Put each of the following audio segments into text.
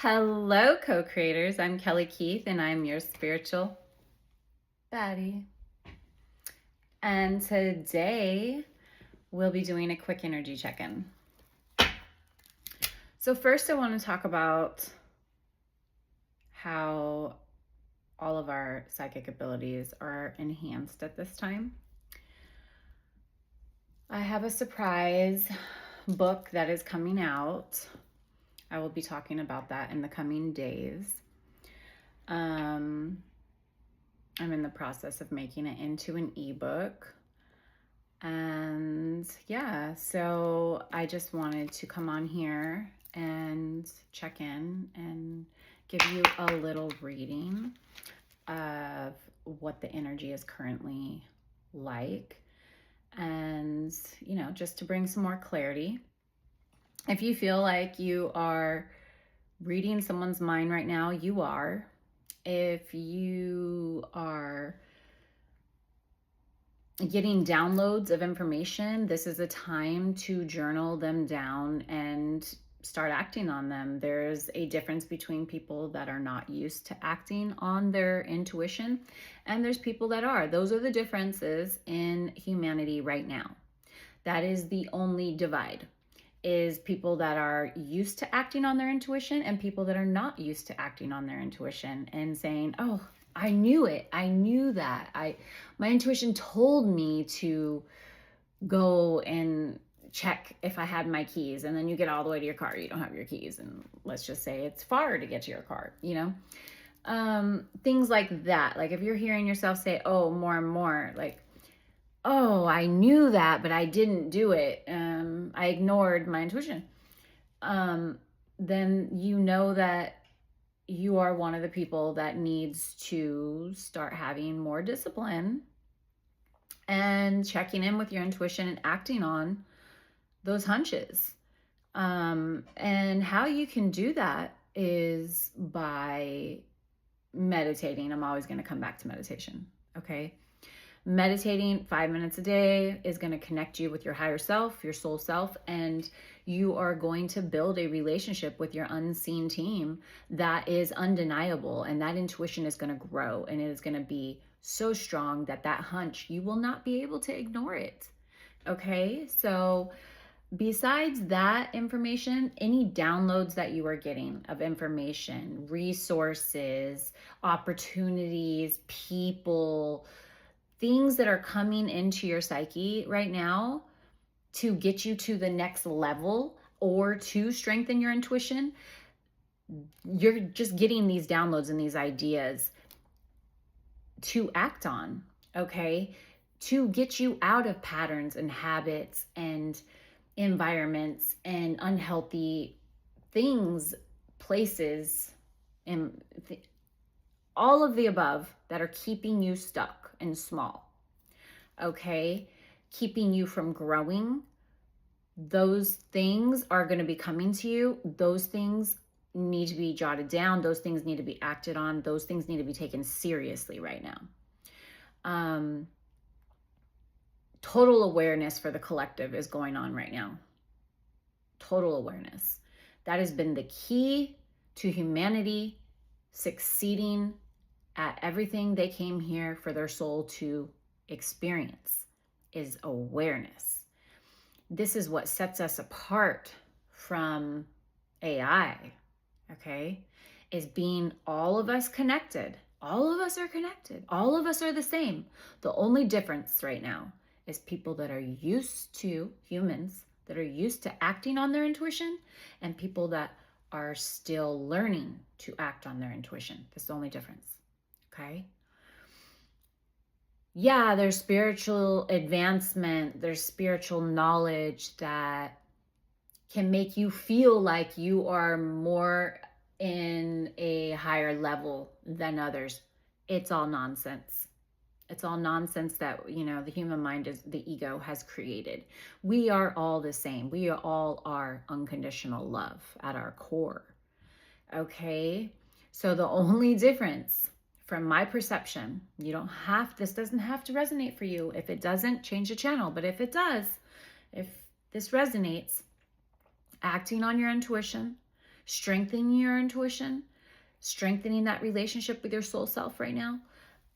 Hello, co-creators. I'm Kelly Keith, and I'm your spiritual baddie. And today we'll be doing a quick energy check-in. So first I want to talk about how all of our psychic abilities are enhanced at this time. I have a surprise book that is coming out. I will be talking about that in the coming days. I'm in the process of making it into an ebook. And yeah, so I just wanted to come on here and check in and give you a little reading of what the energy is currently like. And, just to bring some more clarity. If you feel like you are reading someone's mind right now, you are. If you are getting downloads of information, this is a time to journal them down and start acting on them. There's a difference between people that are not used to acting on their intuition, and there's people that are. Those are the differences in humanity right now. That is the only divide, is people that are used to acting on their intuition and people that are not used to acting on their intuition and saying, oh, I knew it. I knew that. My intuition told me to go and check if I had my keys. And then you get all the way to your car, you don't have your keys. And let's just say it's far to get to your car, things like that. Like if you're hearing yourself say, oh, more and more, like, oh, I knew that, but I didn't do it. I ignored my intuition. Then you know that you are one of the people that needs to start having more discipline and checking in with your intuition and acting on those hunches. And how you can do that is by meditating. I'm always going to come back to meditation. Okay. Meditating 5 minutes a day is going to connect you with your higher self, your soul self, and you are going to build a relationship with your unseen team that is undeniable, and that intuition is going to grow, and it is going to be so strong that hunch, you will not be able to ignore it. Okay, so besides that information, any downloads that you are getting of information, resources, opportunities, people, things that are coming into your psyche right now to get you to the next level or to strengthen your intuition, you're just getting these downloads and these ideas to act on, okay? To get you out of patterns and habits and environments and unhealthy things, places, and all of the above that are keeping you stuck and small, okay? Keeping you from growing. Those things are going to be coming to you. Those things need to be jotted down. Those things need to be acted on. Those things need to be taken seriously right now. Total awareness for the collective is going on right now. Total awareness. That has been the key to humanity succeeding at everything they came here for their soul to experience, is awareness. This is what sets us apart from AI, okay? Is being all of us connected. All of us are connected. All of us are the same. The only difference right now is people that are used to, humans that are used to acting on their intuition, and people that are still learning to act on their intuition. That's the only difference. Okay. Yeah, there's spiritual advancement, there's spiritual knowledge that can make you feel like you are more in a higher level than others. It's all nonsense. It's all nonsense that, the human mind the ego has created. We are all the same. We all are unconditional love at our core. Okay. So the only difference from my perception, this doesn't have to resonate for you. If it doesn't, change the channel. But if it does, if this resonates, acting on your intuition, strengthening your intuition, strengthening that relationship with your soul self right now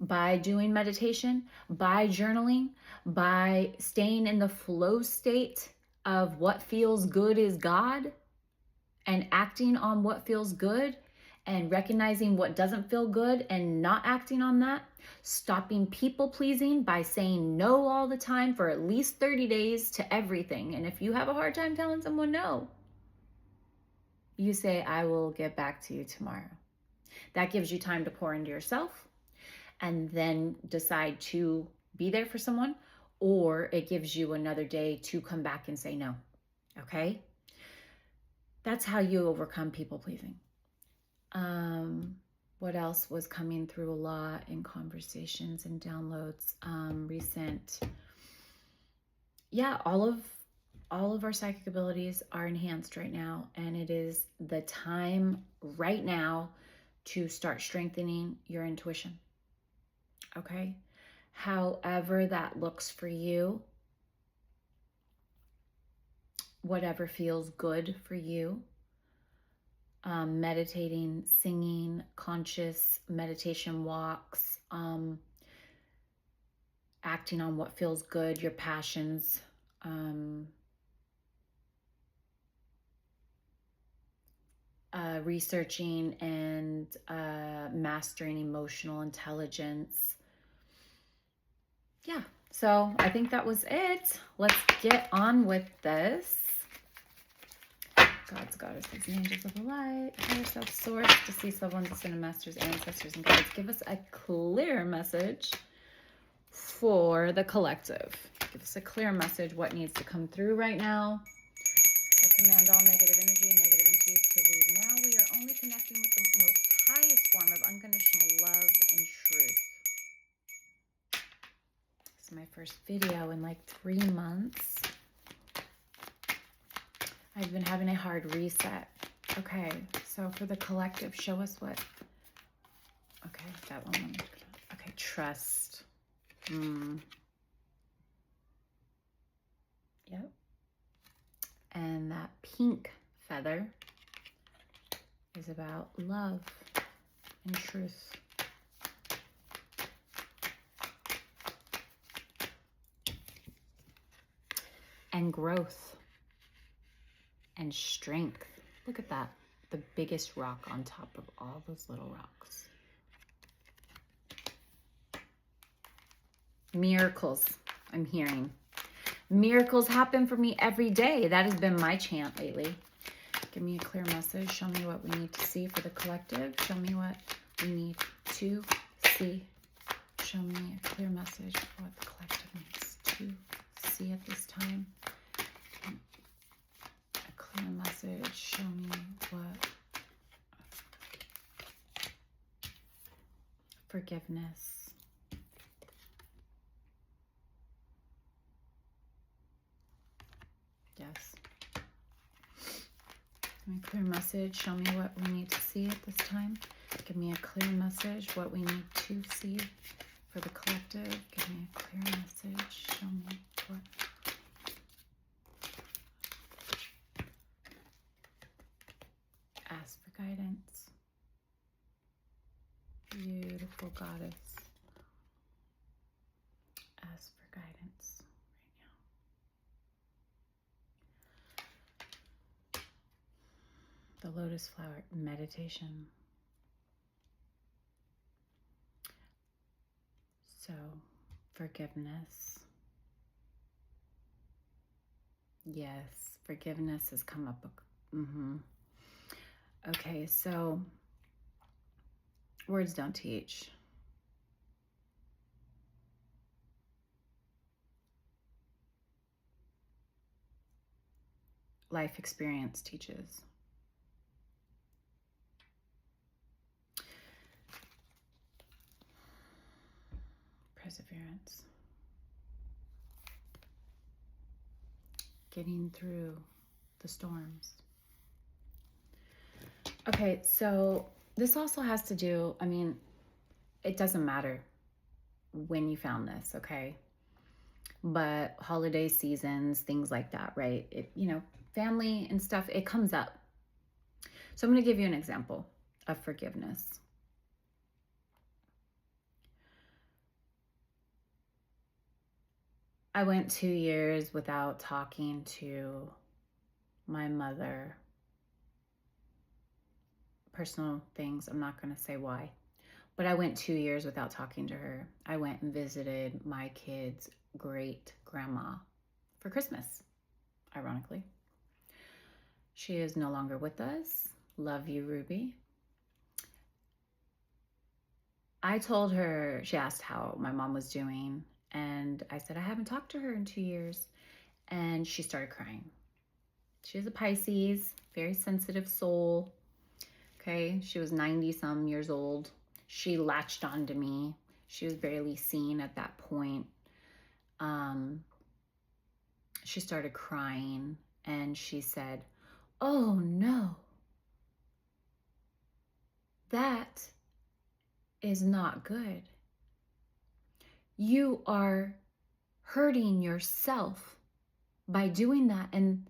by doing meditation, by journaling, by staying in the flow state of what feels good is God and acting on what feels good and recognizing what doesn't feel good and not acting on that, stopping people pleasing by saying no all the time for at least 30 days to everything. And if you have a hard time telling someone no, you say, I will get back to you tomorrow. That gives you time to pour into yourself and then decide to be there for someone, or it gives you another day to come back and say no. Okay? That's how you overcome people pleasing. What else was coming through a lot in conversations and downloads recent? Yeah, all of our psychic abilities are enhanced right now, and it is the time right now to start strengthening your intuition. Okay? However that looks for you, whatever feels good for you. Meditating, singing, conscious meditation walks, acting on what feels good, your passions, researching and mastering emotional intelligence. Yeah, so I think that was it. Let's get on with this. Gods, goddesses, and angels of the light, higher self, source, deceased loved ones, ascended masters, ancestors, and guides. Give us a clear message for the collective. Give us a clear message, what needs to come through right now. I command all negative energy and negative entities to leave now. We are only connecting with the most highest form of unconditional love and truth. This is my first video in like 3 months. I've been having a hard reset. Okay, so for the collective, show us what. Okay, that one. Okay, trust. Yep. And that pink feather is about love and truth. And growth. And strength. Look at that. The biggest rock on top of all those little rocks. Miracles, I'm hearing. Miracles happen for me every day. That has been my chant lately. Give me a clear message. Show me what we need to see for the collective. Show me what we need to see. Show me a clear message for what the collective needs to see at this time. Clear message, show me what forgiveness. Yes. Give me a clear message, show me what we need to see at this time. Give me a clear message, what we need to see for the collective. Give me a clear message, show me what. Ask for guidance. Beautiful goddess. Ask for guidance right now. The lotus flower meditation. So, forgiveness. Yes, forgiveness has come up. Okay, so words don't teach. Life experience teaches. Perseverance. Getting through the storms. Okay, so this also has to do, I mean, it doesn't matter when you found this, okay? But holiday seasons, things like that, right? It, family and stuff, it comes up. So I'm going to give you an example of forgiveness. I went 2 years without talking to my mother. Personal things, I'm not going to say why. But I went 2 years without talking to her. I went and visited my kid's great grandma for Christmas, ironically. She is no longer with us. Love you, Ruby. I told her, she asked how my mom was doing, and I said, I haven't talked to her in 2 years. And she started crying. She's a Pisces, very sensitive soul. Okay, she was 90 some years old. She latched onto me. She was barely seen at that point. She started crying and she said, oh no, that is not good. You are hurting yourself by doing that. And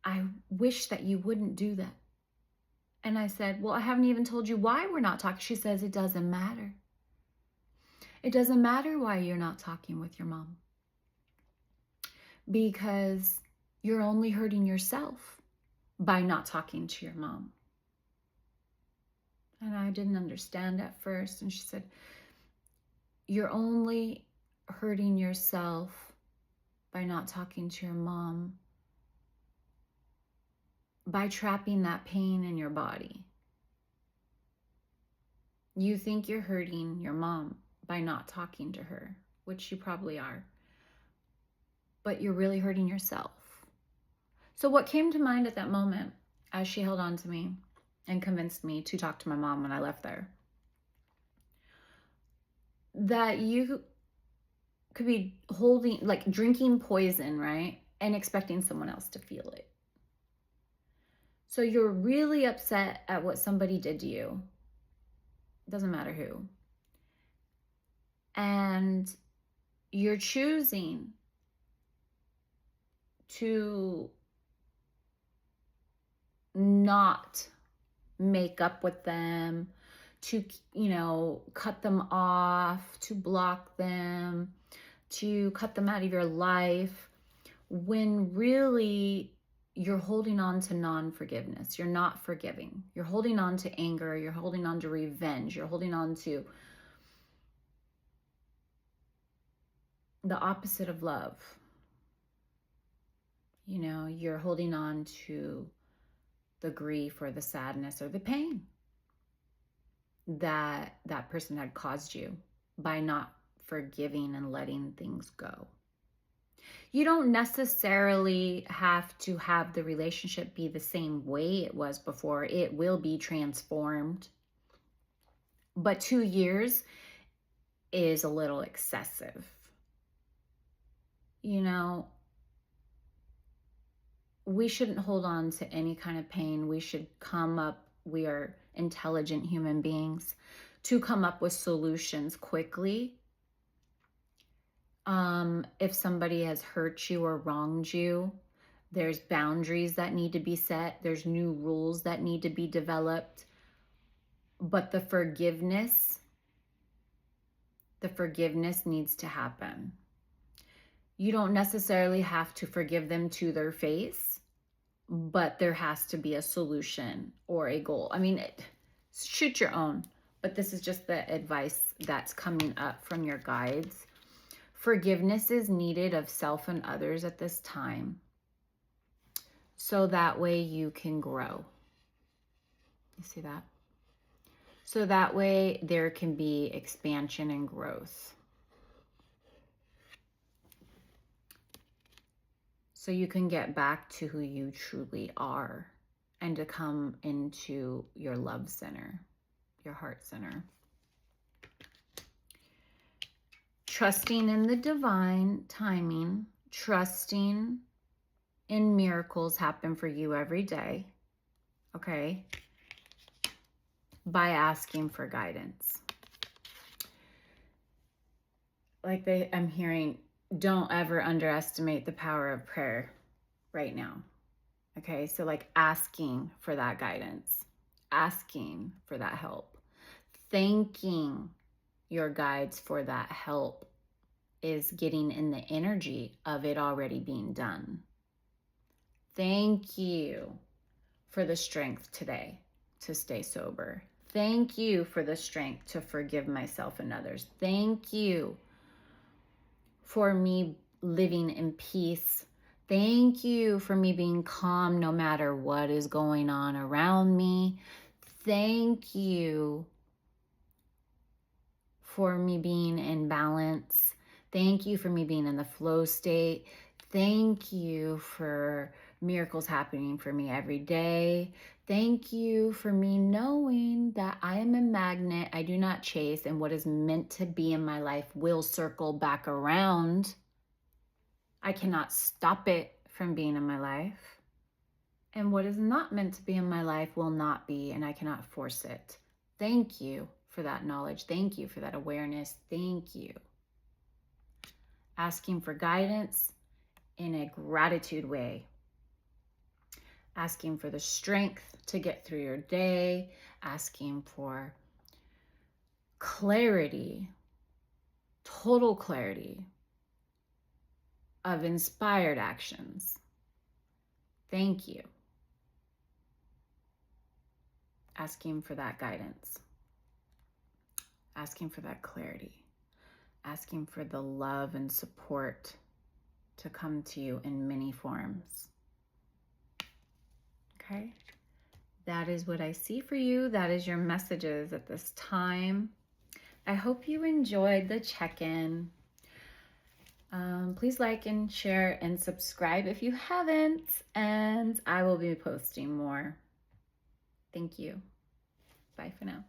I wish that you wouldn't do that. And I said, well, I haven't even told you why we're not talking. She says, it doesn't matter. It doesn't matter why you're not talking with your mom. Because you're only hurting yourself by not talking to your mom. And I didn't understand at first. And she said, you're only hurting yourself by not talking to your mom, by trapping that pain in your body. You think you're hurting your mom by not talking to her, which you probably are, but you're really hurting yourself. So what came to mind at that moment as she held on to me and convinced me to talk to my mom when I left there, that you could be holding, like drinking poison, right? And expecting someone else to feel it. So you're really upset at what somebody did to you. Doesn't matter who. And you're choosing to not make up with them, to, cut them off, to block them, to cut them out of your life, when really you're holding on to non-forgiveness. You're not forgiving. You're holding on to anger. You're holding on to revenge. You're holding on to the opposite of love. You're holding on to the grief or the sadness or the pain that that person had caused you by not forgiving and letting things go. You don't necessarily have to have the relationship be the same way it was before. It will be transformed. But 2 years is a little excessive. We shouldn't hold on to any kind of pain. We should we are intelligent human beings, to come up with solutions quickly. If somebody has hurt you or wronged you, there's boundaries that need to be set. There's new rules that need to be developed. But the forgiveness needs to happen. You don't necessarily have to forgive them to their face, but there has to be a solution or a goal. Shoot your own, but this is just the advice that's coming up from your guides. Forgiveness is needed of self and others at this time, so that way you can grow. You see that? So that way there can be expansion and growth. So you can get back to who you truly are and to come into your love center, your heart center. Trusting in the divine timing, trusting in miracles happen for you every day, okay? By asking for guidance. I'm hearing, don't ever underestimate the power of prayer right now. Okay, so like asking for that guidance, asking for that help, thanking your guides for that help is getting in the energy of it already being done. Thank you for the strength today to stay sober. Thank you for the strength to forgive myself and others. Thank you for me living in peace. Thank you for me being calm no matter what is going on around me. Thank you for me being in balance. Thank you for me being in the flow state. Thank you for miracles happening for me every day. Thank you for me knowing that I am a magnet. I do not chase, and what is meant to be in my life will circle back around. I cannot stop it from being in my life. And what is not meant to be in my life will not be, and I cannot force it. Thank you for that knowledge. Thank you for that awareness. Thank you. Asking for guidance in a gratitude way. Asking for the strength to get through your day. Asking for clarity, total clarity of inspired actions. Thank you. Asking for that guidance. Asking for that clarity. Asking for the love and support to come to you in many forms. Okay? That is what I see for you. That is your messages at this time. I hope you enjoyed the check-in. Please like and share and subscribe if you haven't, and I will be posting more. Thank you. Bye for now.